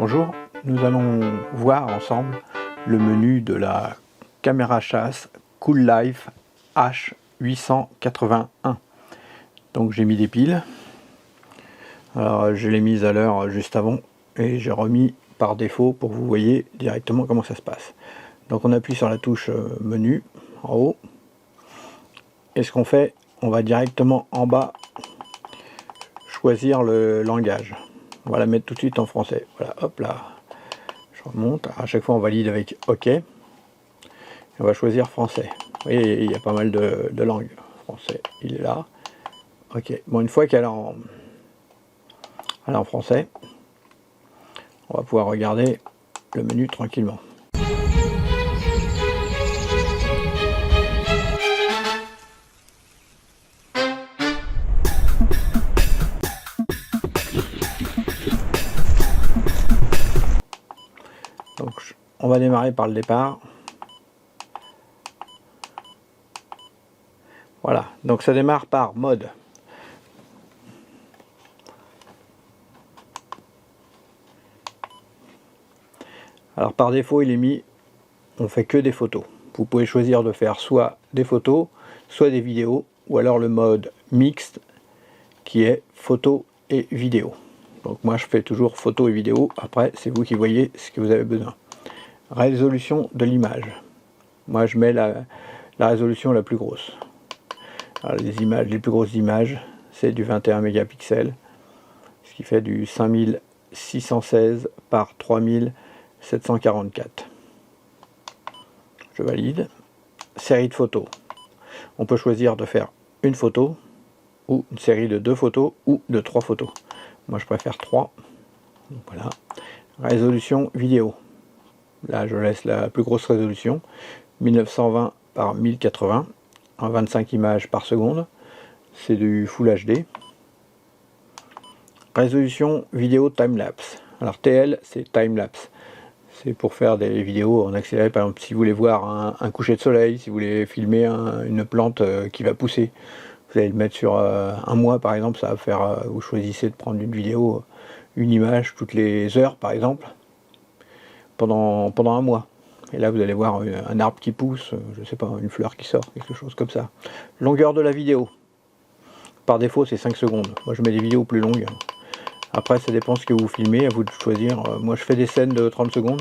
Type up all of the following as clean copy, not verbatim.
Bonjour, nous allons voir ensemble le menu de la caméra chasse Cool-Life H881. Donc j'ai mis des piles, alors je l'ai mise à l'heure juste avant et j'ai remis par défaut pour que vous voyez directement comment ça se passe. Donc on appuie sur la touche menu en haut et ce qu'on fait, on va directement en bas choisir le langage. On va la mettre tout de suite en français. Voilà, hop là, je remonte. À chaque fois on valide avec OK. Et on va choisir français. Vous voyez, il y a pas mal de langues. Français, il est là. OK. Bon, une fois qu'elle est en français, on va pouvoir regarder le menu tranquillement. Donc on va démarrer par le départ. Voilà, donc ça démarre par mode. Alors par défaut il est mis, on fait que des photos. Vous pouvez choisir de faire soit des photos, soit des vidéos, ou alors le mode mixte qui est photo et vidéo. Donc moi je fais toujours photo et vidéo, après c'est vous qui voyez ce que vous avez besoin. Résolution de l'image. Moi je mets la résolution la plus grosse. Alors, les plus grosses images, c'est du 21 mégapixels, ce qui fait du 5616 par 3744. Je valide. Série de photos. On peut choisir de faire une photo, ou une série de 2 photos, ou de 3 photos. Moi je préfère 3. Donc, voilà. Résolution vidéo. Là je laisse la plus grosse résolution, 1920 par 1080. 25 images par seconde, c'est du Full HD. Résolution vidéo time-lapse. Alors TL c'est time-lapse, c'est pour faire des vidéos en accéléré. Par exemple si vous voulez voir un coucher de soleil, si vous voulez filmer une plante qui va pousser, vous allez le mettre sur un mois par exemple, ça va faire, vous choisissez de prendre une vidéo, une image toutes les heures par exemple, pendant un mois. Et là vous allez voir un arbre qui pousse, je sais pas, une fleur qui sort, quelque chose comme ça. Longueur de la vidéo. Par défaut c'est 5 secondes. Moi je mets des vidéos plus longues. Après ça dépend ce que vous filmez, à vous de choisir. Moi je fais des scènes de 30 secondes.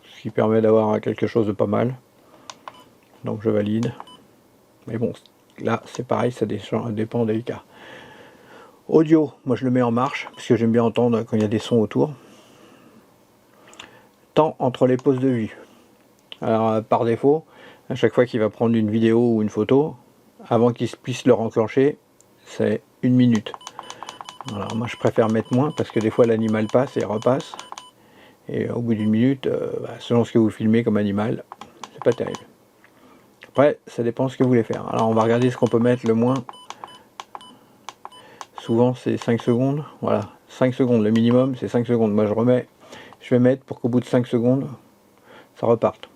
Ce qui permet d'avoir quelque chose de pas mal. Donc je valide. Mais bon, là c'est pareil, ça dépend des cas. Audio, moi je le mets en marche, parce que j'aime bien entendre quand il y a des sons autour. Temps entre les poses de vue. Alors par défaut, à chaque fois qu'il va prendre une vidéo ou une photo, avant qu'il puisse le enclencher, c'est 1 minute. Alors moi je préfère mettre moins parce que des fois l'animal passe et repasse. Et au bout d'1 minute, selon ce que vous filmez comme animal, c'est pas terrible. Après, ça dépend ce que vous voulez faire. Alors on va regarder ce qu'on peut mettre le moins. Souvent c'est 5 secondes. Voilà, 5 secondes, le minimum c'est 5 secondes. Moi je vais mettre pour qu'au bout de 5 secondes, ça reparte.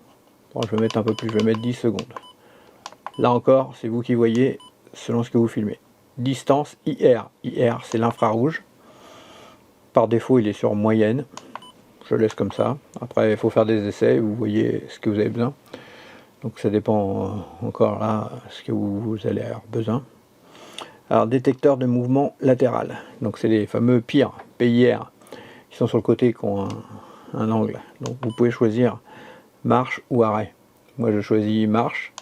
Bon, je vais mettre un peu plus, je vais mettre 10 secondes. Là encore, c'est vous qui voyez selon ce que vous filmez. Distance IR. IR, c'est l'infrarouge. Par défaut, il est sur moyenne. Je laisse comme ça. Après, il faut faire des essais, vous voyez ce que vous avez besoin. Donc ça dépend encore là, ce que vous allez avoir besoin. Alors, détecteur de mouvement latéral. Donc c'est les fameux PIR, PIR, qui sont sur le côté, qui ont un angle. Donc vous pouvez choisir marche ou arrêt. Moi je choisis marche.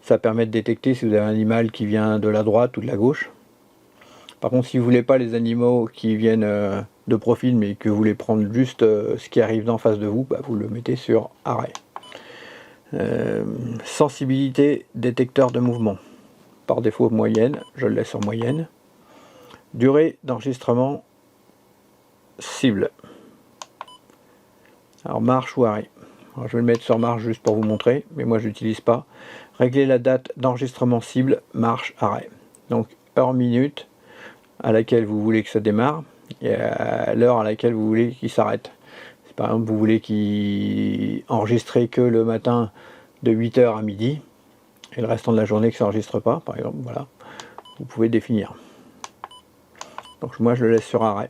Ça permet de détecter si vous avez un animal qui vient de la droite ou de la gauche. Par contre si vous voulez pas les animaux qui viennent de profil mais que vous voulez prendre juste ce qui arrive d'en face de vous, vous le mettez sur arrêt. Sensibilité détecteur de mouvement. Par défaut moyenne, je le laisse sur moyenne. Durée d'enregistrement cible. Alors marche ou arrêt. Alors, je vais le mettre sur marche juste pour vous montrer, mais moi je n'utilise pas. Régler la date d'enregistrement cible, marche, arrêt. Donc heure minute à laquelle vous voulez que ça démarre et à l'heure à laquelle vous voulez qu'il s'arrête. Si par exemple vous voulez qu'il enregistre que le matin de 8h à midi et le restant de la journée que ça n'enregistre pas, par exemple, voilà, vous pouvez définir. Donc moi je le laisse sur arrêt.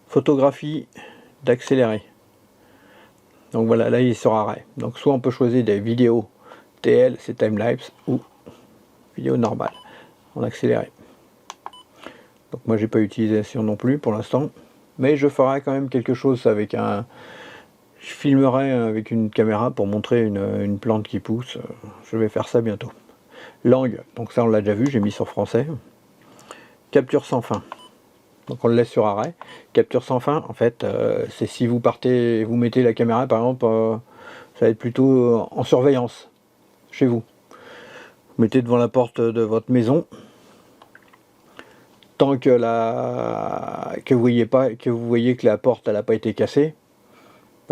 photographie d'accélérer. Donc voilà, là il est sur arrêt. Donc soit on peut choisir des vidéos TL, c'est timelapse, ou vidéo normale, en accéléré. Donc moi j'ai pas utilisation non plus pour l'instant, mais je ferai quand même quelque chose avec un... Je filmerai avec une caméra pour montrer une plante qui pousse. Je vais faire ça bientôt. Langue, donc ça on l'a déjà vu, j'ai mis sur français. Capture sans fin. Donc on le laisse sur arrêt. Capture sans fin, en fait, c'est si vous partez, vous mettez la caméra par exemple, ça va être plutôt en surveillance chez vous. Vous mettez devant la porte de votre maison. Tant que vous voyez que la porte n'a pas été cassée,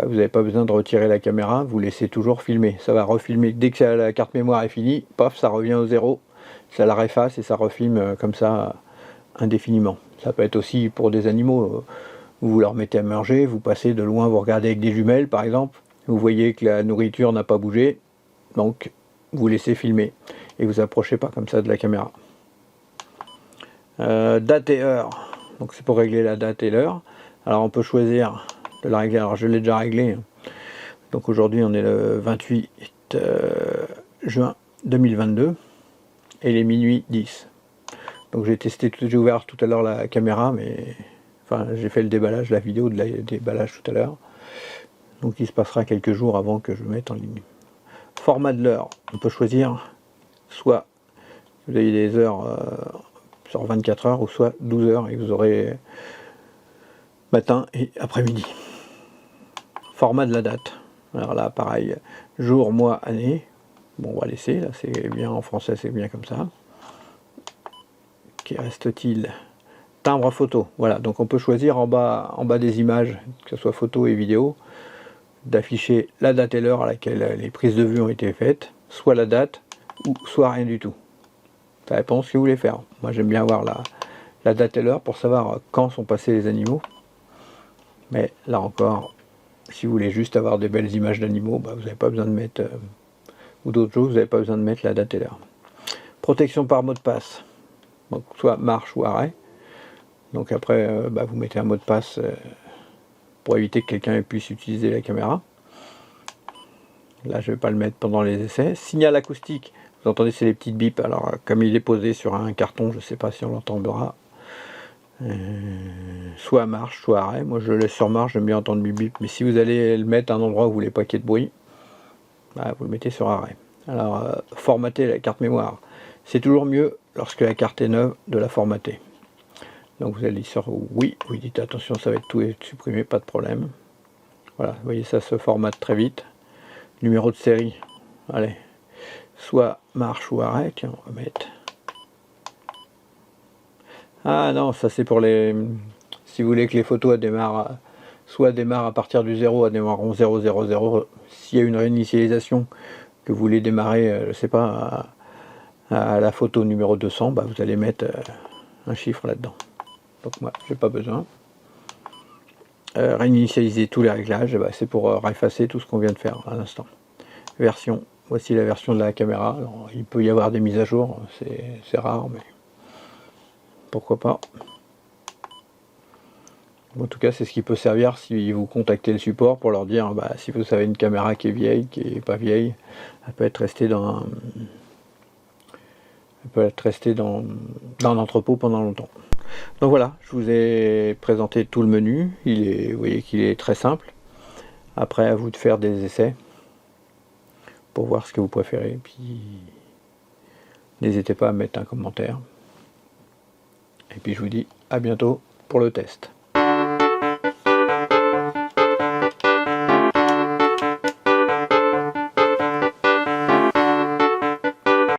vous n'avez pas besoin de retirer la caméra, vous laissez toujours filmer. Ça va refilmer. Dès que la carte mémoire est finie, paf, ça revient au zéro, ça la efface et ça refilme comme ça indéfiniment. Ça peut être aussi pour des animaux. Vous leur mettez à manger, vous passez de loin, vous regardez avec des jumelles par exemple, vous voyez que la nourriture n'a pas bougé, donc vous laissez filmer et vous approchez pas comme ça de la caméra. Date et heure, donc c'est pour régler la date et l'heure. Alors on peut choisir de la régler, alors je l'ai déjà réglé. Donc aujourd'hui on est le 28 juin 2022 et il est minuit 10. Donc j'ai ouvert tout à l'heure la caméra, mais enfin j'ai fait le déballage, la vidéo de déballage tout à l'heure. Donc il se passera quelques jours avant que je mette en ligne. Format de l'heure, on peut choisir soit vous avez des heures sur 24 heures ou soit 12 heures et vous aurez matin et après-midi. Format de la date, alors là pareil, jour, mois, année. Bon on va laisser, là c'est bien en français, c'est bien comme ça. Qui reste-t-il? Timbre photo, voilà, donc on peut choisir en bas des images, que ce soit photo et vidéo, d'afficher la date et l'heure à laquelle les prises de vue ont été faites, soit la date, ou soit rien du tout. Ça dépend ce que vous voulez faire. Moi j'aime bien avoir la date et l'heure pour savoir quand sont passés les animaux. Mais là encore, si vous voulez juste avoir des belles images d'animaux, vous n'avez pas besoin de mettre, ou d'autres choses, vous n'avez pas besoin de mettre la date et l'heure. Protection par mot de passe, donc soit marche ou arrêt. Donc après, vous mettez un mot de passe pour éviter que quelqu'un puisse utiliser la caméra. Là, je ne vais pas le mettre pendant les essais. Signal acoustique, vous entendez, c'est les petites bips. Alors, comme il est posé sur un carton, je ne sais pas si on l'entendra. Soit marche, soit arrêt. Moi, je le laisse sur marche, j'aime bien entendre bip bip. Mais si vous allez le mettre à un endroit où vous ne voulez pas qu'il y ait de bruit, vous le mettez sur arrêt. Alors, formater la carte mémoire. C'est toujours mieux lorsque la carte est neuve de la formater. Donc vous allez sur oui, vous dites attention, ça va être tout supprimé, pas de problème. Voilà, vous voyez, ça se formate très vite. Numéro de série, allez, soit marche ou arrêt, tiens, on va mettre. Ah non, ça c'est pour les... Si vous voulez que les photos démarrent, soit démarrent à partir du 0, à démarreront 0, 0, 0. S'il y a une réinitialisation, que vous voulez démarrer, je sais pas, à la photo numéro 200, vous allez mettre un chiffre là-dedans. Donc moi, j'ai pas besoin. Réinitialiser tous les réglages, c'est pour effacer tout ce qu'on vient de faire à l'instant. Version, voici la version de la caméra. Alors, il peut y avoir des mises à jour, c'est rare, mais pourquoi pas. En tout cas, c'est ce qui peut servir si vous contactez le support pour leur dire, si vous avez une caméra qui est vieille, qui est pas vieille, elle peut être restée dans l'entrepôt pendant longtemps. Donc voilà, je vous ai présenté tout le menu. Vous voyez qu'il est très simple. Après, à vous de faire des essais pour voir ce que vous préférez. Puis, n'hésitez pas à mettre un commentaire. Et puis, je vous dis à bientôt pour le test.